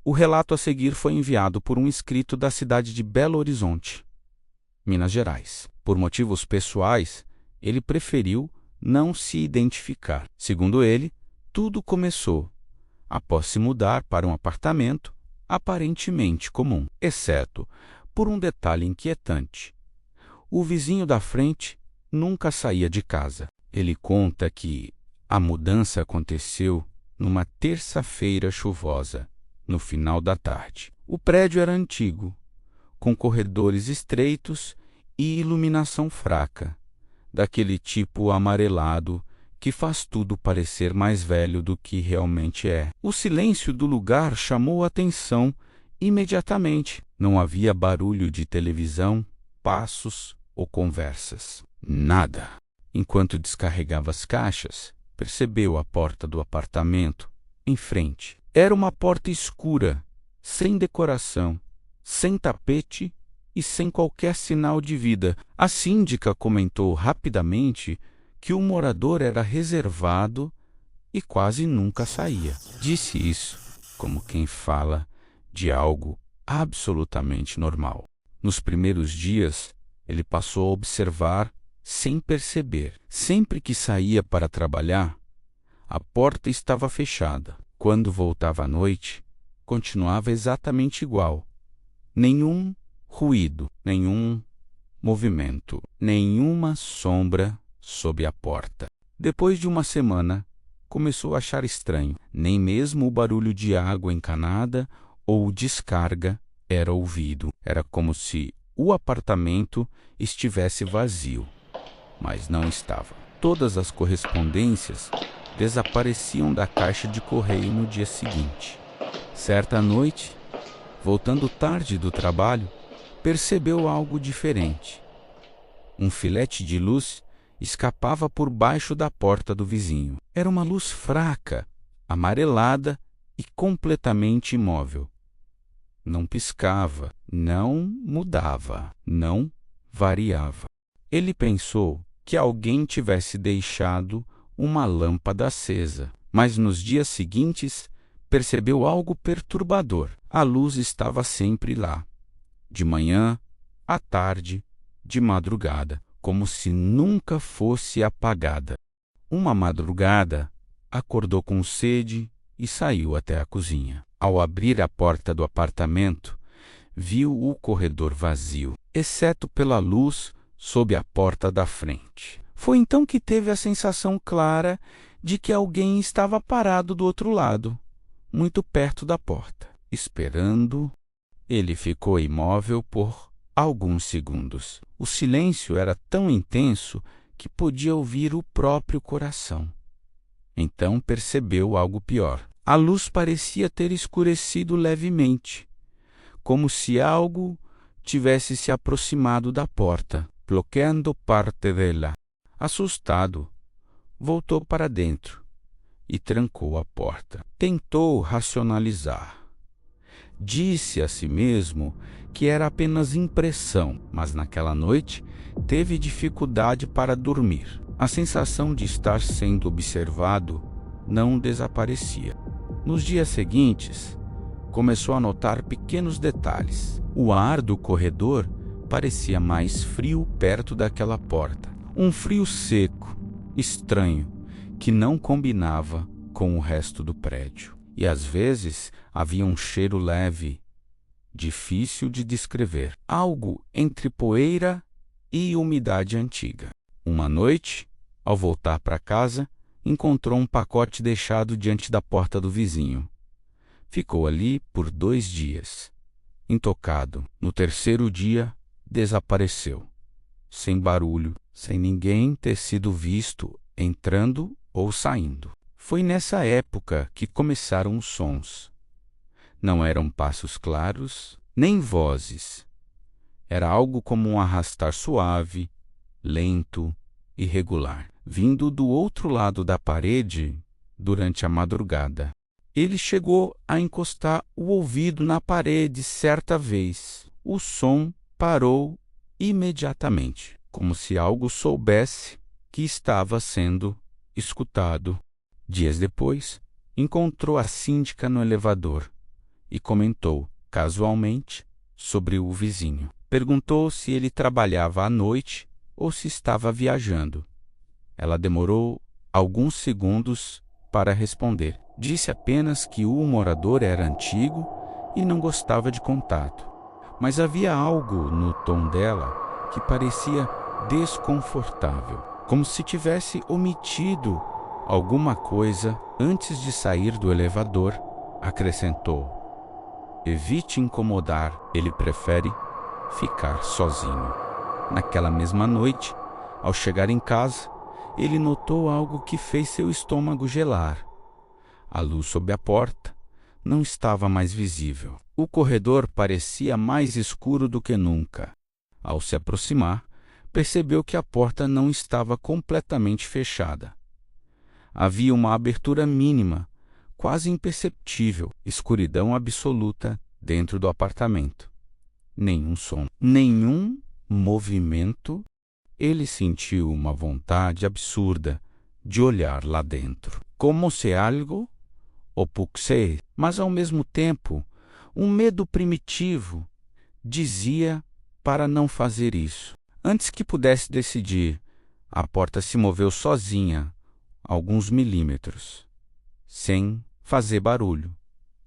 O relato a seguir foi enviado por um inscrito da cidade de Belo Horizonte, Minas Gerais. Por motivos pessoais, ele preferiu não se identificar. Segundo ele, tudo começou após se mudar para um apartamento aparentemente comum, exceto por um detalhe inquietante. O vizinho da frente nunca saía de casa. Ele conta que a mudança aconteceu numa terça-feira chuvosa, no final da tarde. O prédio era antigo, com corredores estreitos e iluminação fraca, daquele tipo amarelado que faz tudo parecer mais velho do que realmente é. O silêncio do lugar chamou a atenção imediatamente. Não havia barulho de televisão, passos ou conversas. Nada. Enquanto descarregava as caixas, percebeu a porta do apartamento em frente. Era uma porta escura, sem decoração, sem tapete e sem qualquer sinal de vida. A síndica comentou rapidamente que o morador era reservado e quase nunca saía. Disse isso como quem fala de algo absolutamente normal. Nos primeiros dias, ele passou a observar sem perceber. Sempre que saía para trabalhar, a porta estava fechada. Quando voltava à noite, continuava exatamente igual. Nenhum ruído, nenhum movimento, nenhuma sombra sob a porta. Depois de uma semana, começou a achar estranho. Nem mesmo o barulho de água encanada ou descarga era ouvido. Era como se o apartamento estivesse vazio, mas não estava. Todas as correspondências desapareciam da caixa de correio no dia seguinte. Certa noite, voltando tarde do trabalho, percebeu algo diferente. Um filete de luz escapava por baixo da porta do vizinho. Era uma luz fraca, amarelada e completamente imóvel. Não piscava, não mudava, não variava. Ele pensou que alguém tivesse deixado uma lâmpada acesa, mas nos dias seguintes percebeu algo perturbador. A luz estava sempre lá, de manhã, à tarde, de madrugada, como se nunca fosse apagada. Uma madrugada, acordou com sede e saiu até a cozinha. Ao abrir a porta do apartamento, viu o corredor vazio, exceto pela luz sob a porta da frente. Foi então que teve a sensação clara de que alguém estava parado do outro lado, muito perto da porta, esperando. Ele ficou imóvel por alguns segundos. O silêncio era tão intenso que podia ouvir o próprio coração. Então percebeu algo pior. A luz parecia ter escurecido levemente, como se algo tivesse se aproximado da porta, bloqueando parte dela. Assustado, voltou para dentro e trancou a porta. Tentou racionalizar. Disse a si mesmo que era apenas impressão, mas naquela noite teve dificuldade para dormir. A sensação de estar sendo observado não desaparecia. Nos dias seguintes, começou a notar pequenos detalhes. O ar do corredor parecia mais frio perto daquela porta. Um frio seco, estranho, que não combinava com o resto do prédio. E às vezes havia um cheiro leve, difícil de descrever, algo entre poeira e umidade antiga. Uma noite, ao voltar para casa, encontrou um pacote deixado diante da porta do vizinho. Ficou ali por 2 dias, intocado. No terceiro dia, desapareceu, sem barulho, sem ninguém ter sido visto entrando ou saindo. Foi nessa época que começaram os sons. Não eram passos claros, nem vozes. Era algo como um arrastar suave, lento e regular, vindo do outro lado da parede durante a madrugada. Ele chegou a encostar o ouvido na parede certa vez. O som parou imediatamente, como se algo soubesse que estava sendo escutado. Dias depois, encontrou a síndica no elevador e comentou, casualmente, sobre o vizinho. Perguntou se ele trabalhava à noite ou se estava viajando. Ela demorou alguns segundos para responder. Disse apenas que o morador era antigo e não gostava de contato. Mas havia algo no tom dela que parecia desconfortável, como se tivesse omitido alguma coisa antes de sair do elevador. Acrescentou: evite incomodar, ele prefere ficar sozinho. Naquela mesma noite, ao chegar em casa, ele notou algo que fez seu estômago gelar. A luz sob a porta não estava mais visível. O corredor parecia mais escuro do que nunca. Ao se aproximar, percebeu que a porta não estava completamente fechada. Havia uma abertura mínima, quase imperceptível, escuridão absoluta dentro do apartamento. Nenhum som, nenhum movimento. Ele sentiu uma vontade absurda de olhar lá dentro, como se algo o puxasse, mas ao mesmo tempo, um medo primitivo dizia para não fazer isso. Antes que pudesse decidir, a porta se moveu sozinha, alguns milímetros, sem fazer barulho.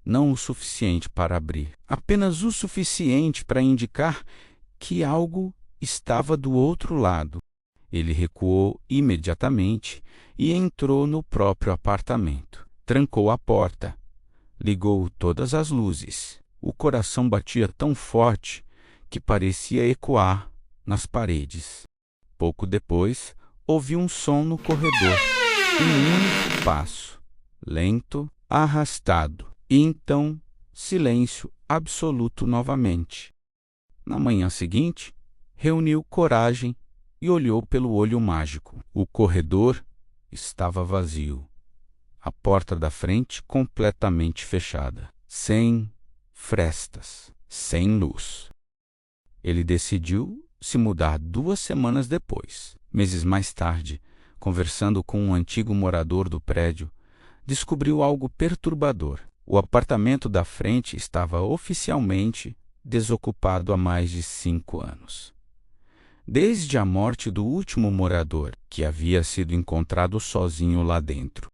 Não o suficiente para abrir, apenas o suficiente para indicar que algo estava do outro lado. Ele recuou imediatamente e entrou no próprio apartamento. Trancou a porta, ligou todas as luzes. O coração batia tão forte que parecia ecoar nas paredes. Pouco depois, ouviu um som no corredor. Um único passo, lento, arrastado. E então, silêncio absoluto novamente. Na manhã seguinte, reuniu coragem e olhou pelo olho mágico. O corredor estava vazio. A porta da frente completamente fechada, sem frestas, sem luz. Ele decidiu se mudar 2 semanas depois. Meses mais tarde, conversando com um antigo morador do prédio, descobriu algo perturbador. O apartamento da frente estava oficialmente desocupado há mais de 5 anos. Desde a morte do último morador, que havia sido encontrado sozinho lá dentro.